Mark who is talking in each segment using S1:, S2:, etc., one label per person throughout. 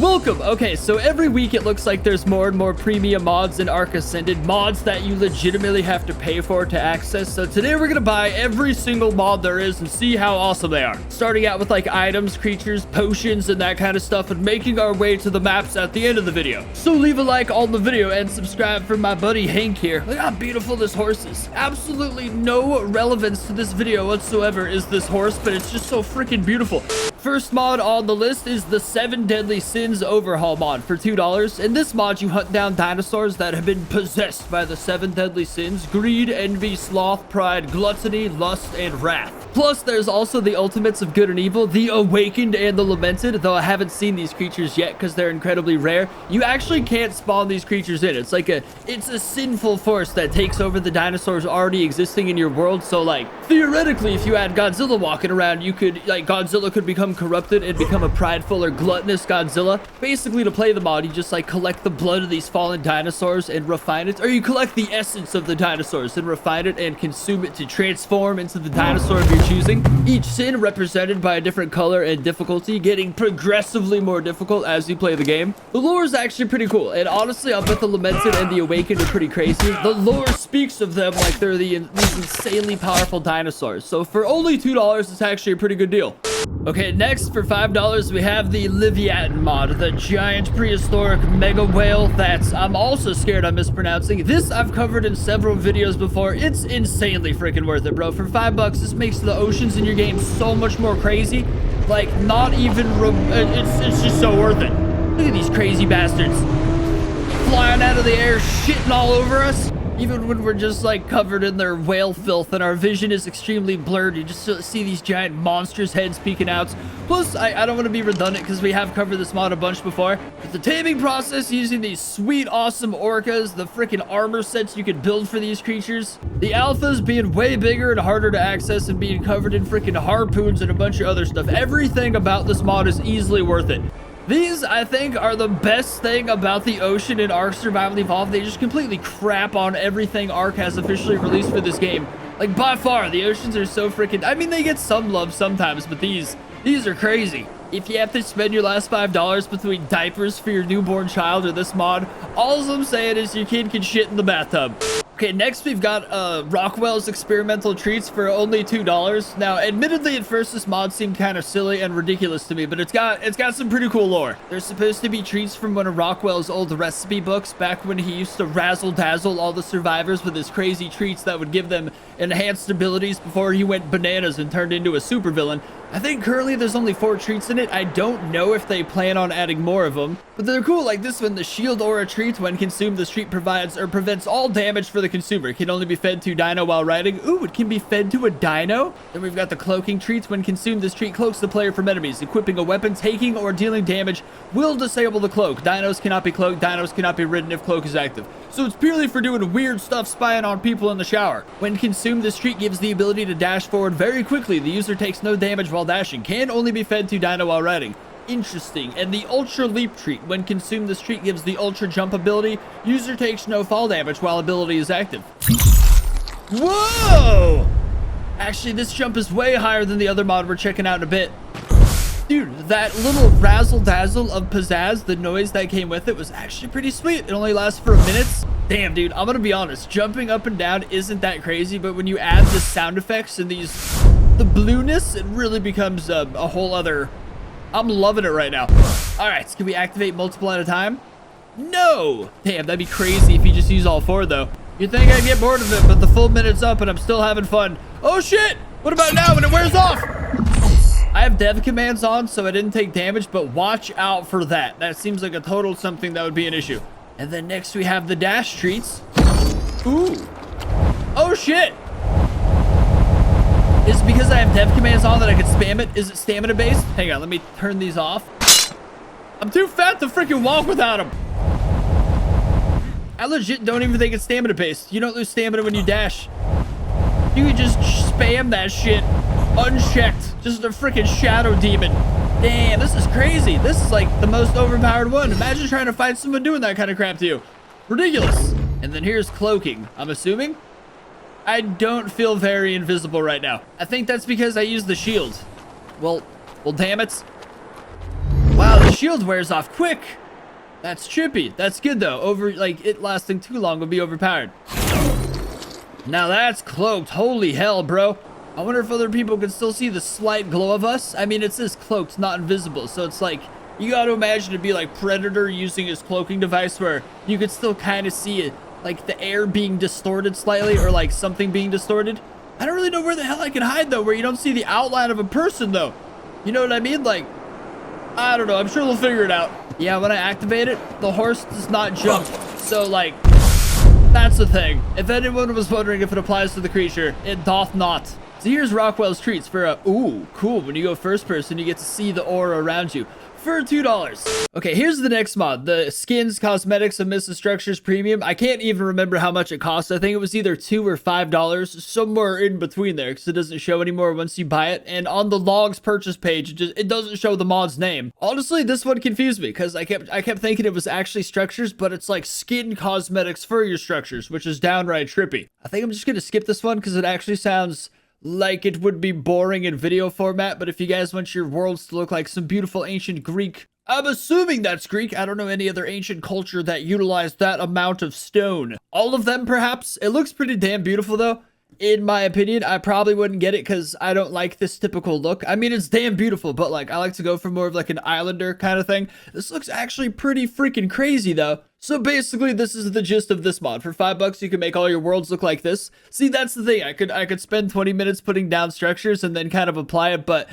S1: Welcome. Okay, so every week it looks like there's more and more premium mods in Ark Ascended, mods that you legitimately have to pay for to access. So today we're gonna buy every single mod there is and see how awesome they are. Starting out with like items, creatures, potions, and that kind of stuff, and making our way to the maps at the end of the video. So leave a like on the video and subscribe for my buddy Hank here. Look how beautiful this horse is. Absolutely no relevance to this video whatsoever is this horse, but it's just so freaking beautiful. First mod on the list is the 7 Deadly Sins Overhaul mod for $2. In this mod, you hunt down dinosaurs that have been possessed by the 7 deadly sins: greed, envy, sloth, pride, gluttony, lust, and wrath. Plus, there's also the ultimates of good and evil, the awakened and the lamented, though I haven't seen these creatures yet because they're incredibly rare. You actually can't spawn these creatures in. It's a sinful force that takes over the dinosaurs already existing in your world. So like, theoretically, if you had Godzilla walking around, you could, like, Godzilla could become corrupted and become a prideful or gluttonous Godzilla. Basically, to play the mod, you just like collect the blood of these fallen dinosaurs and refine it, or you collect the essence of the dinosaurs and refine it and consume it to transform into the dinosaur of your choosing. Each sin represented by a different color and difficulty, getting progressively more difficult as you play the game. The lore is actually pretty cool, and honestly, I'll bet the lamented and the awakened are pretty crazy. The lore speaks of them like they're these insanely powerful dinosaurs. So for only $2, it's actually a pretty good deal. Okay, next for $5, we have the Leviathan mod, the giant prehistoric mega whale that I'm also scared I'm mispronouncing. This I've covered in several videos before. It's insanely freaking worth it, bro. For $5, this makes the oceans in your game so much more crazy. Like, not even, it's just so worth it. Look at these crazy bastards flying out of the air, shitting all over us. Even when we're just like covered in their whale filth and our vision is extremely blurred, you just see these giant monstrous heads peeking out. Plus, I don't want to be redundant because we have covered this mod a bunch before. But the taming process using these sweet, awesome orcas, the freaking armor sets you could build for these creatures, the alphas being way bigger and harder to access and being covered in freaking harpoons and a bunch of other stuff. Everything about this mod is easily worth it. These, I think, are the best thing about the ocean in Ark Survival Evolved. They just completely crap on everything Ark has officially released for this game. Like, by far, the oceans are so freaking... I mean, they get some love sometimes, but these are crazy. If you have to spend your last $5 between diapers for your newborn child or this mod, all I'm saying is your kid can shit in the bathtub. Okay, next we've got Rockwell's experimental treats for only $2. Now, admittedly, at first this mod seemed kind of silly and ridiculous to me, but it's got some pretty cool lore. There's supposed to be treats from one of Rockwell's old recipe books back when he used to razzle-dazzle all the survivors with his crazy treats that would give them enhanced abilities before he went bananas and turned into a supervillain. I think currently there's only 4 treats in it. I don't know if they plan on adding more of them, but they're cool. Like this one, the shield aura treat. When consumed, this treat provides or prevents all damage for the consumer. It can only be fed to dino while riding. Ooh, it can be fed to a dino. Then we've got the cloaking treats. When consumed, this treat cloaks the player from enemies. Equipping a weapon, taking or dealing damage will disable the cloak. Dinos cannot be cloaked. Dinos cannot be ridden if cloak is active. So it's purely for doing weird stuff, spying on people in the shower. When consumed, this treat gives the ability to dash forward very quickly. The user takes no damage while dashing. Can only be fed to dino while riding. Interesting. And the ultra leap treat. When consumed, this treat gives the ultra jump ability. User takes no fall damage while ability is active. Whoa! Actually, this jump is way higher than the other mod we're checking out in a bit. Dude, that little razzle-dazzle of pizzazz, the noise that came with it, was actually pretty sweet. It only lasts for minutes. Damn, dude, I'm gonna be honest. Jumping up and down isn't that crazy, but when you add the sound effects and the blueness, it really becomes a whole other... I'm loving it right now. All right, so can we activate multiple at a time? No! Damn, that'd be crazy if you just use all 4, though. You'd think I'd get bored of it, but the full minute's up and I'm still having fun. Oh, shit! What about now when it wears off? I have dev commands on, so I didn't take damage, but watch out for that. That seems like a total something that would be an issue. And then next we have the dash treats. Ooh. Oh, shit! Is it because I have dev commands on that I can spam it? Is it stamina based? Hang on, let me turn these off. I'm too fat to freaking walk without them. I legit don't even think it's stamina based. You don't lose stamina when you dash. You can just spam that shit unchecked. Just a freaking shadow demon. Damn, this is crazy. This is like the most overpowered one. Imagine trying to fight someone doing that kind of crap to you. Ridiculous. And then here's cloaking, I'm assuming. I don't feel very invisible right now. I think that's because I used the shield. Well, damn it. Wow, The shield wears off quick. That's trippy. That's good though. It lasting too long would be overpowered. Now that's cloaked. Holy hell, bro. I wonder if other people can still see the slight glow of us. I mean, it says cloaked, not invisible. So it's like, you got to imagine it'd be like Predator using his cloaking device where you could still kind of see it, like the air being distorted slightly or like something being distorted. I don't really know where the hell I can hide though, where you don't see the outline of a person though. You know what I mean? Like, I don't know. I'm sure they'll figure it out. Yeah, when I activate it, the horse does not jump. So like, that's the thing. If anyone was wondering if it applies to the creature, it doth not. So here's Rockwell's treats for a, ooh, cool. When you go first person, you get to see the aura around you for $2. Okay, here's the next mod, the skins, cosmetics, and Mrs. Structures premium. I can't even remember how much it costs. I think it was either $2 or $5, somewhere in between there, because it doesn't show anymore once you buy it. And on the logs purchase page, it doesn't show the mod's name. Honestly, this one confused me because I kept thinking it was actually structures, but it's like skin cosmetics for your structures, which is downright trippy. I think I'm just gonna skip this one because it actually sounds like it would be boring in video format, but if you guys want your worlds to look like some beautiful ancient Greek, I'm assuming that's Greek. I don't know any other ancient culture that utilized that amount of stone. All of them, perhaps. It looks pretty damn beautiful, though. In my opinion, I probably wouldn't get it because I don't like this typical look. I mean, it's damn beautiful, but like, I like to go for more of like an islander kind of thing. This looks actually pretty freaking crazy, though. So basically, this is the gist of this mod. For $5, you can make all your worlds look like this. See, that's the thing. I could spend 20 minutes putting down structures and then kind of apply it, but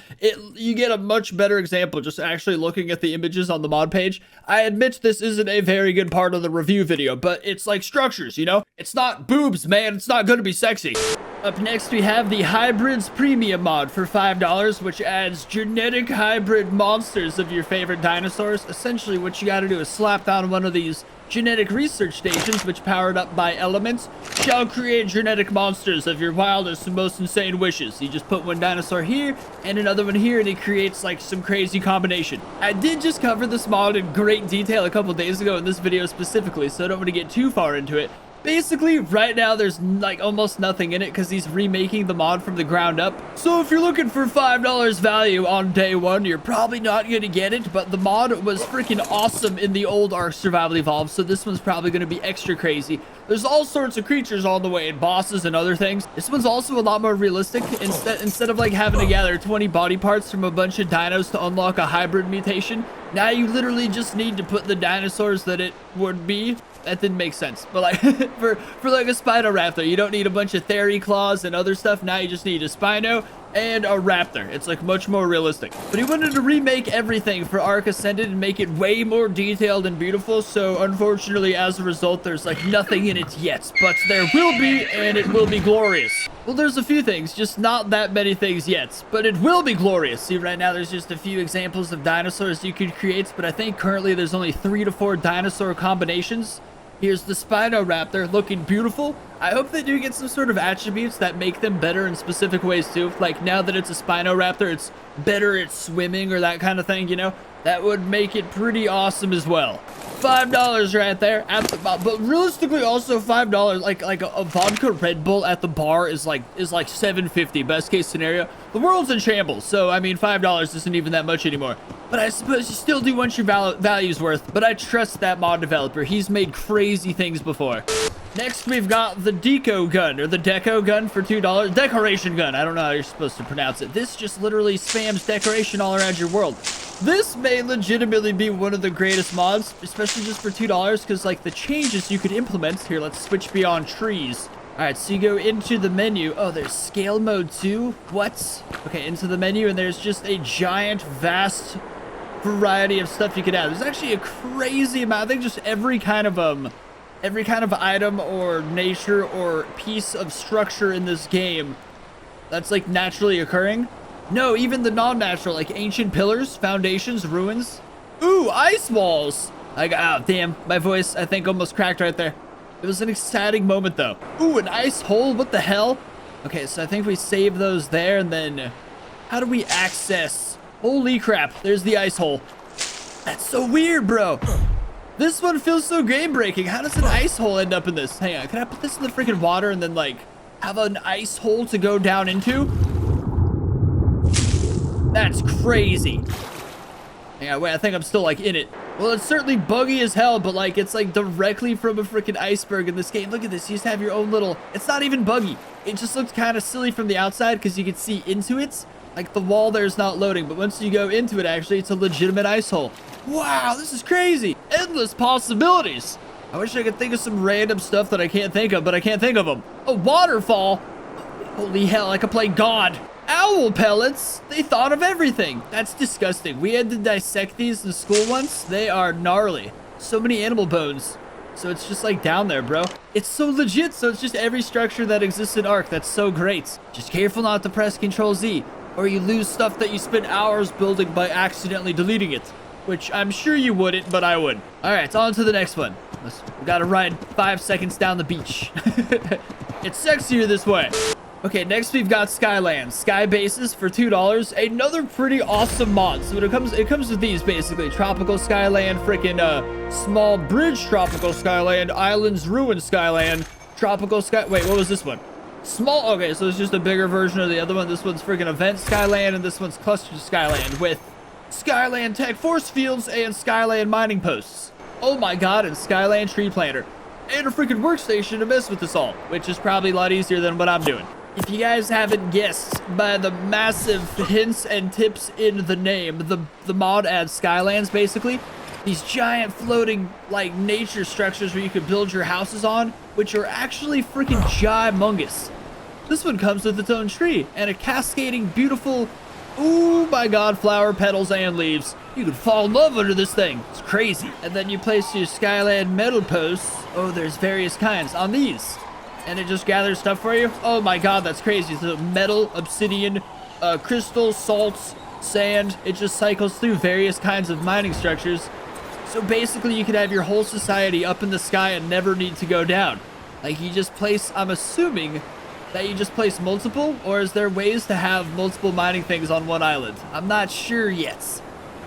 S1: you get a much better example just actually looking at the images on the mod page. I admit this isn't a very good part of the review video, but it's like structures, you know? It's not boobs, man. It's not gonna be sexy. Up next, we have the Hybrids Premium mod for $5, which adds genetic hybrid monsters of your favorite dinosaurs. Essentially, what you gotta do is slap down one of these genetic research stations, which, powered up by elements, shall create genetic monsters of your wildest and most insane wishes. You just put one dinosaur here and another one here, and it creates like some crazy combination. I did just cover this mod in great detail a couple days ago in this video specifically, so I don't want to get too far into it. Basically, right now, there's like almost nothing in it because he's remaking the mod from the ground up. So if you're looking for $5 value on day one, you're probably not going to get it. But the mod was freaking awesome in the old Ark Survival Evolved, so this one's probably going to be extra crazy. There's all sorts of creatures on the way, and bosses and other things. This one's also a lot more realistic. Instead of like having to gather 20 body parts from a bunch of dinos to unlock a hybrid mutation, now you literally just need to put the dinosaurs that it would be. That didn't make sense, but like for like a Spinoraptor, you don't need a bunch of Theory claws and other stuff. Now you just need a Spino and a Raptor. It's like much more realistic. But he wanted to remake everything for Ark Ascended and make it way more detailed and beautiful. So unfortunately, as a result, there's like nothing in it yet, but there will be, and it will be glorious. Well, there's a few things, just not that many things yet, but it will be glorious. See, right now there's just a few examples of dinosaurs you could create, but I think currently there's only 3 to 4 dinosaur combinations. Here's the Spinoraptor looking beautiful. I hope they do get some sort of attributes that make them better in specific ways too. Like now that it's a Spinoraptor, it's better at swimming or that kind of thing, you know? That would make it pretty awesome as well. $5 right there at the bar, but realistically also $5 like a vodka Red Bull at the bar is like $7.50 best case scenario. The world's in shambles, so I mean $5 isn't even that much anymore. But I suppose you still do want your value's worth. But I trust that mod developer. He's made crazy things before. Next, we've got the Deco Gun, or the Deco Gun for $2. Decoration Gun. I don't know how you're supposed to pronounce it. This just literally spams decoration all around your world. This may legitimately be one of the greatest mods, especially just for $2, because like the changes you could implement. Here, let's switch beyond trees. All right, so you go into the menu. Oh, there's scale mode too. What? Okay, into the menu, and there's just a giant, vast variety of stuff you could add. There's actually a crazy amount. I think just every kind of item or nature or piece of structure in this game that's like naturally occurring. No, even the non-natural, like ancient pillars, foundations, ruins. Ooh, ice walls. Oh, damn, my voice, I think, almost cracked right there. It was an exciting moment, though. Ooh, an ice hole, what the hell? Okay, so I think we save those there, and then how do we access? Holy crap, there's the ice hole. That's so weird, bro. This one feels so game-breaking. How does an ice hole end up in this? Hang on, can I put this in the freaking water and then, like, have an ice hole to go down into? That's crazy. Yeah, wait, I think I'm still like in it. Well, it's certainly buggy as hell, but like it's like directly from a freaking iceberg in this game. Look at this. You just have your own little, it's not even buggy. It just looks kind of silly from the outside because you can see into it. Like the wall there's not loading, but once you go into it, actually, it's a legitimate ice hole. Wow, this is crazy. Endless possibilities. I wish I could think of some random stuff that I can't think of, but I can't think of them. A waterfall. Holy hell, I could play God. Owl pellets. They thought of everything. That's disgusting. We had to dissect these in school once. They are gnarly. So many animal bones. So it's just like down there, bro. It's so legit. So it's just every structure that exists in Ark. That's so great. Just careful not to press Control Z, or you lose stuff that you spent hours building by accidentally deleting it. Which I'm sure you wouldn't, but I would. All right, on to the next one. We gotta ride 5 seconds down the beach. It's sexier this way. Okay, next we've got Skyland. Sky bases for $2. Another pretty awesome mod. So it comes with these basically. Tropical Skyland, freaking small bridge Tropical Skyland, Islands Ruin Skyland, Tropical Sky. Wait, what was this one? Small. Okay, so it's just a bigger version of the other one. This one's freaking Event Skyland, and this one's Cluster Skyland with Skyland Tech Force Fields and Skyland Mining Posts. Oh my god, and Skyland Tree Planter. And a freaking workstation to mess with this all, which is probably a lot easier than what I'm doing. If you guys haven't guessed by the massive hints and tips in the name, the mod adds Skylands, basically. These giant floating, like, nature structures where you can build your houses on, which are actually freaking gymongous. This one comes with its own tree and a cascading, beautiful, oh my god, flower petals and leaves. You could fall in love under this thing. It's crazy. And then you place your Skyland metal posts. Oh, there's various kinds on these. And it just gathers stuff for you. Oh my god, that's crazy. So metal, obsidian, crystal, salts, sand. It just cycles through various kinds of mining structures. So basically you could have your whole society up in the sky and never need to go down. Like you just place, I'm assuming that you just place multiple, or is there ways to have multiple mining things on one island? I'm not sure yet.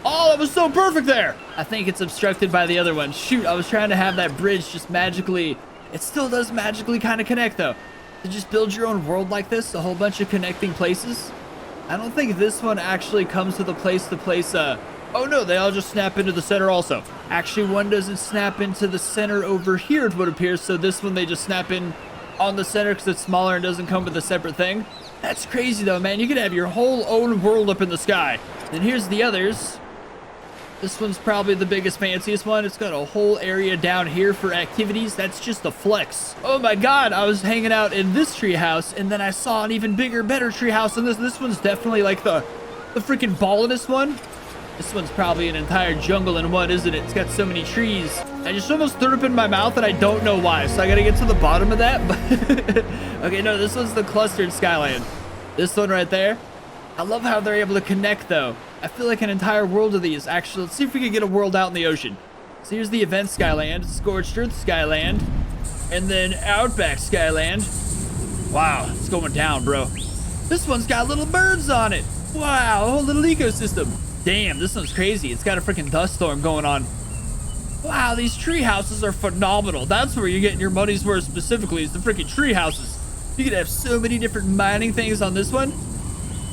S1: Oh, that was so perfect there. I think it's obstructed by the other one. Shoot, I was trying to have that bridge just magically. It still does magically kind of connect though. To just build your own world like this, a whole bunch of connecting places. I don't think this one actually comes with a place to place, oh no, they all just snap into the center also. Actually, one doesn't snap into the center over here, it would appear, so this one they just snap in on the center because it's smaller and doesn't come with a separate thing. That's crazy though, man. You could have your whole own world up in the sky. Then here's the others. This one's probably the biggest, fanciest one. It's got a whole area down here for activities. That's just a flex. Oh my god, I was hanging out in this tree house, and then I saw an even bigger, better tree house than this. This one's definitely like the freaking ballingest one. This one's probably an entire jungle in one, isn't it? It's got so many trees. I just almost threw it up in my mouth, and I don't know why, so I gotta get to the bottom of that. Okay, no, this one's the clustered Skyland. This one right there. I love how they're able to connect, though. I feel like an entire world of these. Actually, let's see if we can get a world out in the ocean. So here's the Event Skyland, Scorched Earth Skyland, and then Outback Skyland. Wow, it's going down, bro. This one's got little birds on it. Wow, a whole little ecosystem. Damn, this one's crazy. It's got a freaking dust storm going on. Wow, these tree houses are phenomenal. That's where you're getting your money's worth specifically, is the freaking tree houses. You could have so many different mining things on this one.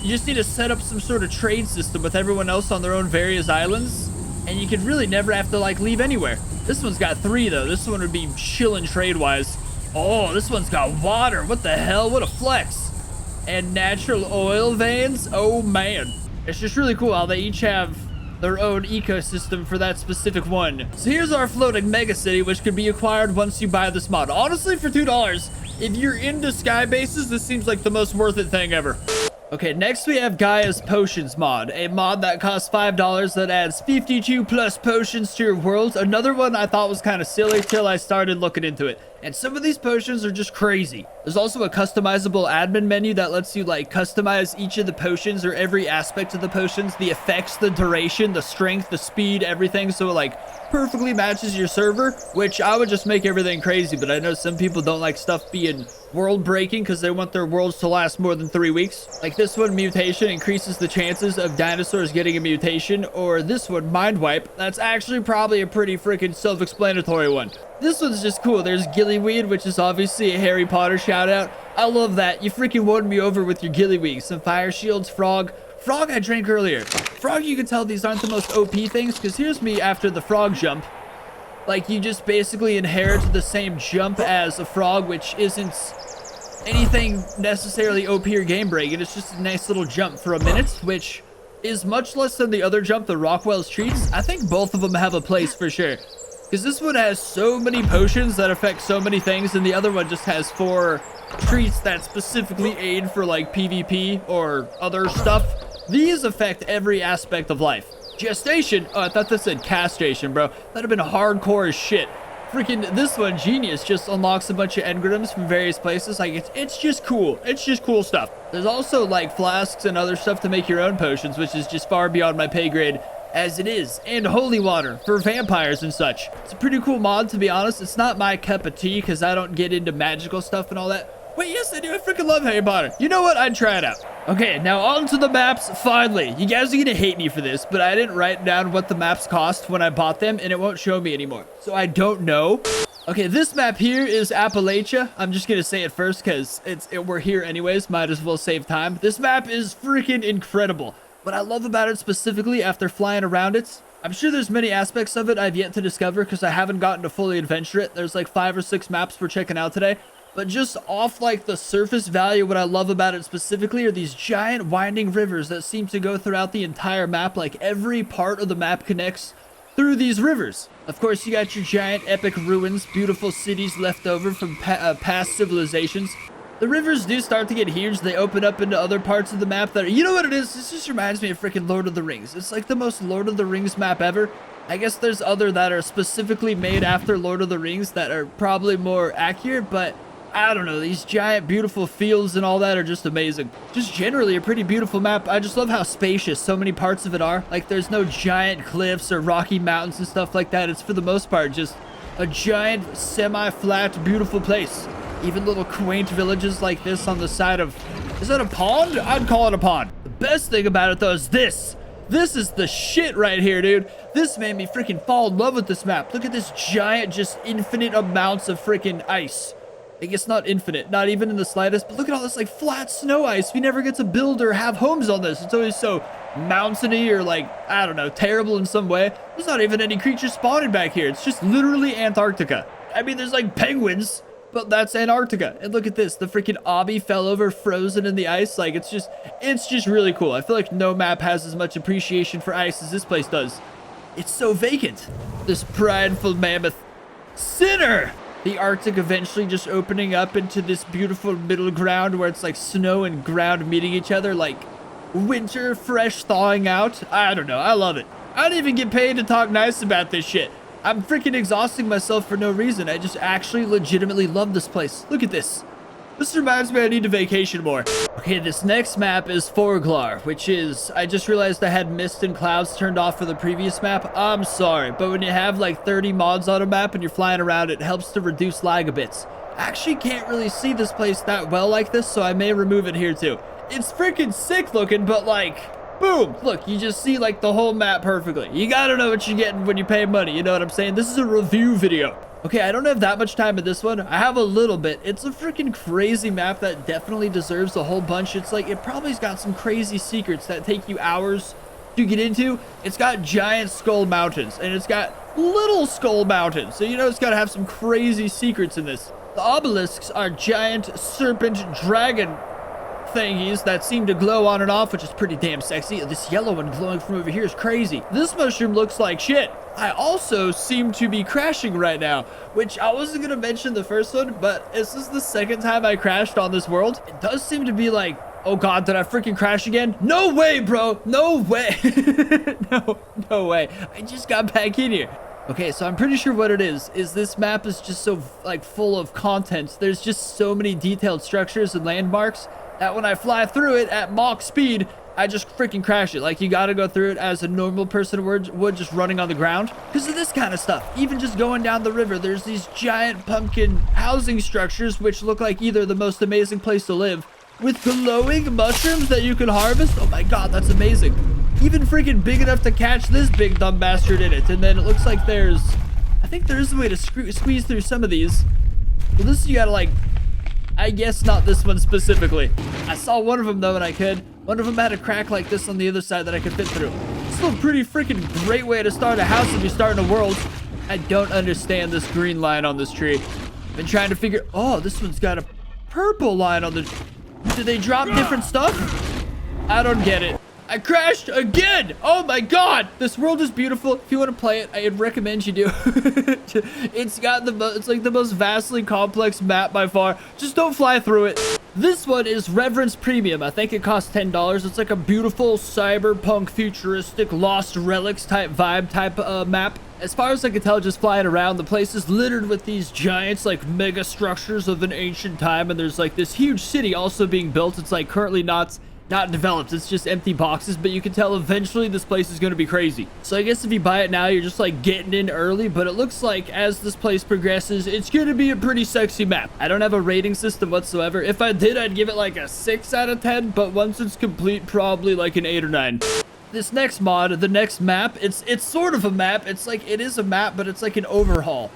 S1: You just need to set up some sort of trade system with everyone else on their own various islands, and you could really never have to like leave anywhere. This one's got 3 though. This one would be chilling trade-wise. Oh, this one's got water. What the hell? What a flex. And natural oil veins. Oh man. It's just really cool how they each have their own ecosystem for that specific one. So here's our floating mega city, which could be acquired once you buy this mod. Honestly, for $2, if you're into sky bases, this seems like the most worth it thing ever. Okay, next we have Gaia's Potions mod, a mod that costs $5 that adds 52 plus potions to your world. Another one I thought was kind of silly till I started looking into it. And some of these potions are just crazy. There's also a customizable admin menu that lets you like customize each of the potions or every aspect of the potions, the effects, the duration, the strength, the speed, everything. So it like perfectly matches your server, which I would just make everything crazy. But I know some people don't like stuff being world breaking because they want their worlds to last more than 3 weeks. Like this one, mutation increases the chances of dinosaurs getting a mutation, or this one, mind wipe. That's actually probably a pretty freaking self-explanatory one. This one's just cool. There's Gillyweed, which is obviously a Harry Potter shout out. I love that. You freaking won me over with your Gillyweed. Some fire shields, frog, Frog I drank earlier. Frog, you can tell these aren't the most OP things, because here's me after the frog jump. Like, you just basically inherit the same jump as a frog, which isn't anything necessarily OP or game breaking. It's just a nice little jump for a minute, which is much less than the other jump, the Rockwell's treats. I think both of them have a place for sure, because this one has so many potions that affect so many things, and the other one just has 4 treats that specifically aid for like PvP or other stuff. These affect every aspect of life. Gestation, oh, I thought this said castration, bro. That'd have been hardcore as shit. Freaking this one, Genius, just unlocks a bunch of engrams from various places. Like, it's just cool. It's just cool stuff. There's also like flasks and other stuff to make your own potions, which is just far beyond my pay grade as it is. And holy water for vampires and such. It's a pretty cool mod, to be honest. It's not my cup of tea because I don't get into magical stuff and all that. Wait, yes I do. I freaking love Harry Potter. You know what? I'd try it out. Okay, now on to the maps, finally. You guys are gonna hate me for this, but I didn't write down what the maps cost when I bought them, and it won't show me anymore. So I don't know. Okay, this map here is Appalachia. I'm just gonna say it first because we're here anyways. Might as well save time. This map is freaking incredible. What I love about it specifically after flying around it, I'm sure there's many aspects of it I've yet to discover because I haven't gotten to fully adventure it. There's like 5 or 6 maps we're checking out today. But just off like the surface value, what I love about it specifically are these giant winding rivers that seem to go throughout the entire map. Like every part of the map connects through these rivers. Of course, you got your giant epic ruins, beautiful cities left over from past civilizations. The rivers do start to get huge. They open up into other parts of the map that are, you know what it is? This just reminds me of freaking Lord of the Rings. It's like the most Lord of the Rings map ever. I guess there's other that are specifically made after Lord of the Rings that are probably more accurate, but I don't know, these giant beautiful fields and all that are just amazing. Just generally a pretty beautiful map. I just love how spacious so many parts of it are. Like there's no giant cliffs or rocky mountains and stuff like that. It's for the most part just a giant semi-flat beautiful place. Even little quaint villages like this on the side of, is that a pond? I'd call it a pond. The best thing about it though is this. This is the shit right here, dude. This made me freaking fall in love with this map. Look at this giant, just infinite amounts of freaking ice. I guess not infinite, not even in the slightest, but look at all this like flat snow ice. We never get to build or have homes on this. It's always so mountainy or like, I don't know, terrible in some way. There's not even any creatures spawning back here. It's just literally Antarctica. I mean, there's like penguins, but that's Antarctica. And look at this, the freaking obby fell over frozen in the ice. Like it's just really cool. I feel like no map has as much appreciation for ice as this place does. It's so vacant. This prideful mammoth sinner. The Arctic eventually just opening up into this beautiful middle ground where it's like snow and ground meeting each other, like winter fresh thawing out. I don't know. I love it. I don't even get paid to talk nice about this shit. I'm freaking exhausting myself for no reason. I just actually legitimately love this place. Look at this. This reminds me I need to vacation more. Okay, this next map is Forglar, which is, I just realized I had mist and clouds turned off for the previous map. I'm sorry, but when you have like 30 mods on a map and you're flying around, it helps to reduce lag a bit. I actually can't really see this place that well like this, so I may remove it here too. It's freaking sick looking, but like, boom, look, you just see like the whole map perfectly. You gotta know what you're getting when you pay money, you know what I'm saying? This is a review video. Okay, I don't have that much time in this one. I have a little bit. It's a freaking crazy map that definitely deserves a whole bunch. It's like, it probably's got some crazy secrets that take you hours to get into. It's got giant skull mountains, and it's got little skull mountains. So, you know, it's got to have some crazy secrets in this. The obelisks are giant serpent dragon thingies that seem to glow on and off, which is pretty damn sexy. This yellow one glowing from over here is crazy. This mushroom looks like shit. I also seem to be crashing right now, which I wasn't gonna mention the first one, but this is the second time I crashed on this world. It does seem to be like, oh god, did I freaking crash again? No way, bro. No way. No way. I just got back in here. Okay, so I'm pretty sure what it is this map is just so like full of content. There's just so many detailed structures and landmarks that when I fly through it at Mach speed, I just freaking crash it. Like, you gotta go through it as a normal person would just running on the ground because of this kind of stuff. Even just going down the river, there's these giant pumpkin housing structures which look like either the most amazing place to live with glowing mushrooms that you can harvest. Oh my god, that's amazing. Even freaking big enough to catch this big dumb bastard in it. And then it looks like I think there's a way to squeeze through some of these. Well, this you gotta like, I guess not this one specifically. I saw one of them though and I could. One of them had a crack like this on the other side that I could fit through. It's still a pretty freaking great way to start a house if you're starting a world. I don't understand this green line on this tree. Been trying to figure... Oh, this one's got a purple line on the... Do they drop different stuff? I don't get it. I crashed again. Oh my god. This world is beautiful. If you want to play it, I'd recommend you do. It's like the most vastly complex map by far. Just don't fly through it. This one is Reverence Premium. I think it costs $10. It's like a beautiful cyberpunk futuristic Lost Relics type vibe type map. As far as I can tell, just flying around, the place is littered with these giants, like mega structures of an ancient time, and there's like this huge city also being built. It's like currently not developed. It's just empty boxes, but you can tell eventually this place is going to be crazy. So I guess if you buy it now, you're just like getting in early, but it looks like as this place progresses, it's going to be a pretty sexy map. I don't have a rating system whatsoever. If I did, I'd give it like a 6 out of 10, but once it's complete, probably like an 8 or 9. This next mod, the next map, it's sort of a map. It's like, it is a map, but it's like an overhaul.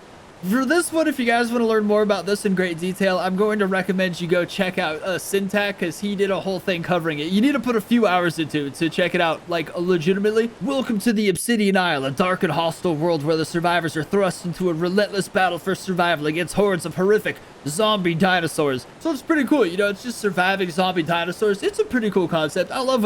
S1: For this one, if you guys want to learn more about this in great detail, I'm going to recommend you go check out Syntac, because he did a whole thing covering it. You need to put a few hours into it to check it out, like, legitimately. Welcome to the Obsidian Isle, a dark and hostile world where the survivors are thrust into a relentless battle for survival against hordes of horrific zombie dinosaurs. So it's pretty cool, you know, it's just surviving zombie dinosaurs. It's a pretty cool concept. I love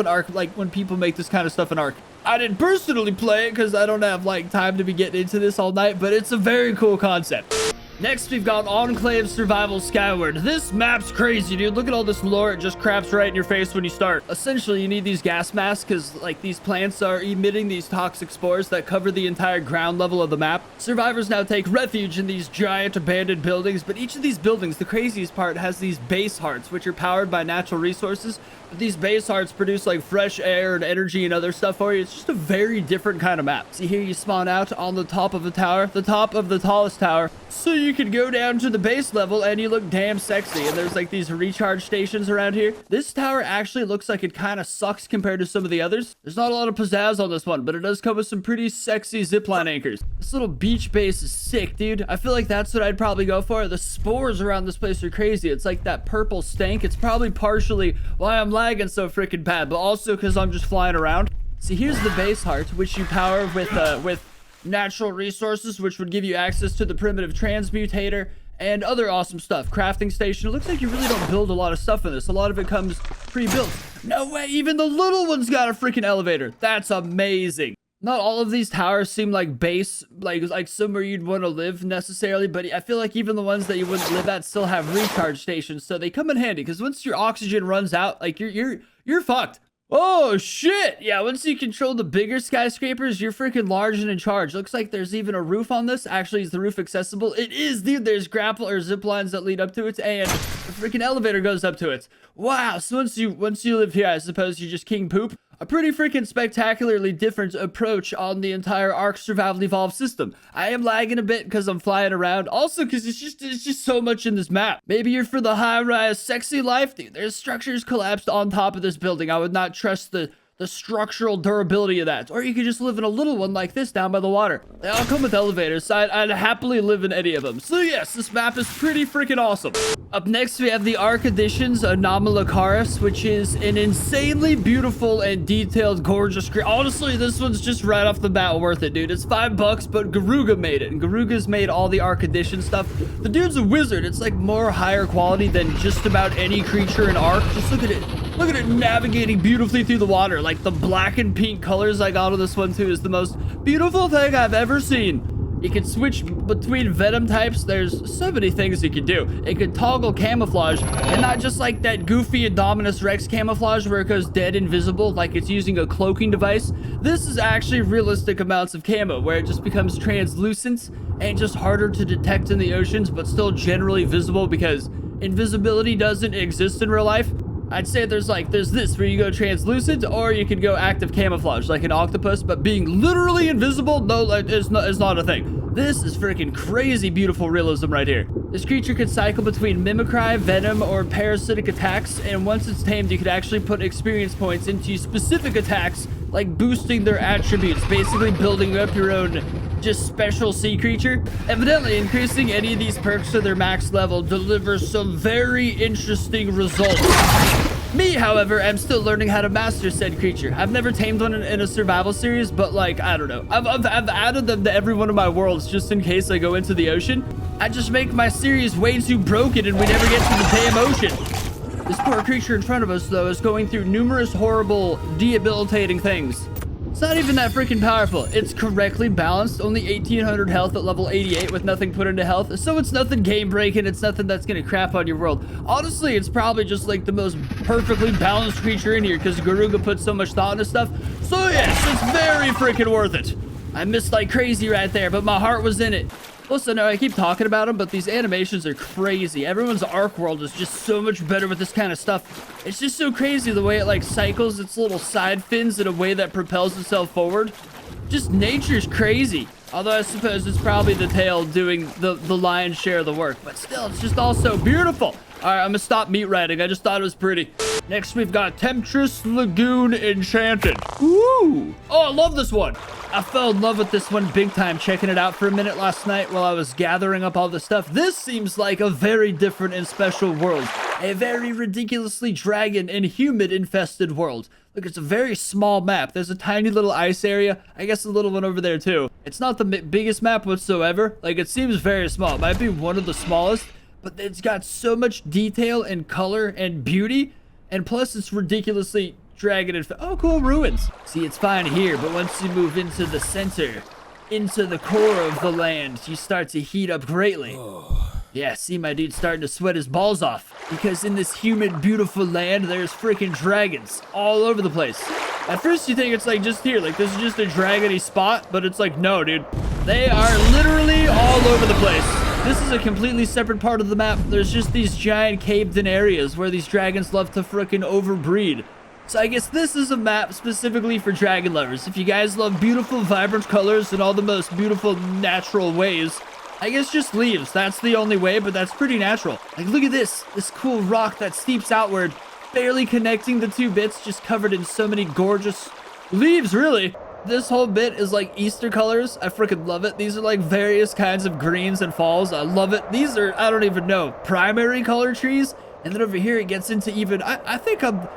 S1: when people make this kind of stuff in Ark. I didn't personally play it because I don't have like time to be getting into this all night, but it's a very cool concept. Next, we've got Enclave Survival Skyward. This map's crazy, dude. Look at all this lore. It just craps right in your face when you start. Essentially, you need these gas masks because, like, these plants are emitting these toxic spores that cover the entire ground level of the map. Survivors now take refuge in these giant abandoned buildings, but each of these buildings, the craziest part, has these base hearts, which are powered by natural resources. But these base hearts produce, like, fresh air and energy and other stuff for you. It's just a very different kind of map. See, here you spawn out on the top of a tower, the top of the tallest tower. So you can go down to the base level and you look damn sexy. And there's like these recharge stations around here. This tower actually looks like it kind of sucks compared to some of the others. There's not a lot of pizzazz on this one, but it does come with some pretty sexy zipline anchors. This little beach base is sick, dude. I feel like that's what I'd probably go for. The spores around this place are crazy. It's like that purple stank. It's probably partially why I'm lagging so freaking bad, but also because I'm just flying around. See, here's the base heart, which you power with natural resources, which would give you access to the primitive transmutator and other awesome stuff. Crafting station. It looks like you really don't build a lot of stuff in this. A lot of it comes pre-built. No way, even the little one's got a freaking elevator. That's amazing. Not all of these towers seem like base, like somewhere you'd want to live necessarily, but I feel like even the ones that you wouldn't live at still have recharge stations, so they come in handy, because once your oxygen runs out, like you're fucked. Oh, shit. Yeah, once you control the bigger skyscrapers, you're freaking large and in charge. Looks like there's even a roof on this. Actually, is the roof accessible? It is, dude. There's grapple or zip lines that lead up to it, and the freaking elevator goes up to it. Wow, so once you live here, I suppose you're just king poop. A pretty freaking spectacularly different approach on the entire Ark Survival Evolved system. I am lagging a bit because I'm flying around. Also, because it's just so much in this map. Maybe you're for the high-rise sexy life, dude. There's structures collapsed on top of this building. I would not trust the structural durability of that. Or you could just live in a little one like this down by the water. They all come with elevators, so I'd happily live in any of them. So yes, this map is pretty freaking awesome. Up next, we have the Ark Edition's Anomalocaris, which is an insanely beautiful and detailed, gorgeous... Honestly, this one's just right off the bat worth it, dude. It's $5, but Garuga made it. And Garuga's made all the Ark Edition stuff. The dude's a wizard. It's like more higher quality than just about any creature in Ark. Just look at it. Look at it navigating beautifully through the water. Like the black and pink colors I got on this one too is the most beautiful thing I've ever seen. You can switch between venom types. There's so many things you can do. It could toggle camouflage, and not just like that goofy Indominus Rex camouflage where it goes dead invisible like it's using a cloaking device. This is actually realistic amounts of camo where it just becomes translucent and just harder to detect in the oceans, but still generally visible because invisibility doesn't exist in real life. I'd say there's this where you go translucent, or you could go active camouflage like an octopus, but being literally invisible, no, it's not a thing. This is freaking crazy beautiful realism right here. This creature could cycle between mimicry, venom, or parasitic attacks, and once it's tamed, you could actually put experience points into specific attacks, like boosting their attributes, basically building up your own just special sea creature. Evidently, increasing any of these perks to their max level delivers some very interesting results. Me, however, am still learning how to master said creature. I've never tamed one in a survival series, but like, I don't know. I've added them to every one of my worlds just in case I go into the ocean. I just make my series way too broken and we never get to the damn ocean. This poor creature in front of us, though, is going through numerous horrible, debilitating things. It's not even that freaking powerful. It's correctly balanced, only 1800 health at level 88 with nothing put into health. So it's nothing game breaking. It's nothing that's gonna crap on your world. Honestly, it's probably just like the most perfectly balanced creature in here because Garuga put so much thought into stuff. So yes, it's very freaking worth it. I missed like crazy right there, but my heart was in it. Listen, I keep talking about them, but these animations are crazy. Everyone's Ark world is just so much better with this kind of stuff. It's just so crazy the way it like cycles its little side fins in a way that propels itself forward. Just nature's crazy. Although I suppose it's probably the tail doing the lion's share of the work. But still, it's just all so beautiful. All right, I'm gonna stop meat writing. I just thought it was pretty. Next, we've got Temptress Lagoon Enchanted. Ooh. Oh, I love this one. I fell in love with this one big time checking it out for a minute last night while I was gathering up all the stuff. This seems like a very different and special world. A very ridiculously dragon and humid infested world. Look, it's a very small map. There's a tiny little ice area. I guess a little one over there too. It's not the biggest map whatsoever. Like, it seems very small. It might be one of the smallest, but it's got so much detail and color and beauty. And plus, it's ridiculously dragon and oh, cool ruins. See, it's fine here, but once you move into the center, into the core of the land, you start to heat up greatly. Yeah, see, my dude's starting to sweat his balls off because in this humid, beautiful land, there's freaking dragons all over the place. At first, you think it's like just here, like this is just a dragony spot, but it's like, no, dude. They are literally all over the place. This is a completely separate part of the map. There's just these giant caved-in areas where these dragons love to frickin' overbreed. So I guess this is a map specifically for dragon lovers. If you guys love beautiful, vibrant colors in all the most beautiful, natural ways, I guess just leaves. That's the only way, but that's pretty natural. Like, look at this. This cool rock that steeps outward, barely connecting the two bits, just covered in so many gorgeous leaves, really. This whole bit is like Easter colors. I freaking love it. These are like various kinds of greens and falls. I love it. These are, I don't even know, primary color trees. And then over here, it gets into even, I think I'm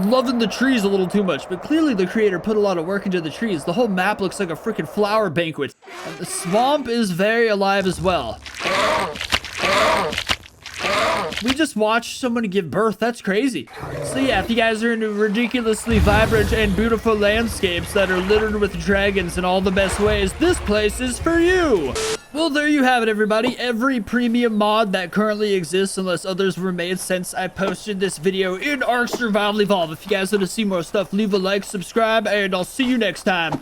S1: loving the trees a little too much, but clearly the creator put a lot of work into the trees. The whole map looks like a freaking flower banquet. And the swamp is very alive as well. We just watched someone give birth. That's crazy. So yeah, if you guys are into ridiculously vibrant and beautiful landscapes that are littered with dragons in all the best ways, this place is for you. Well, there you have it, everybody. Every premium mod that currently exists, unless others were made since I posted this video in Ark Survival Evolved. If you guys want to see more stuff, leave a like, subscribe, and I'll see you next time.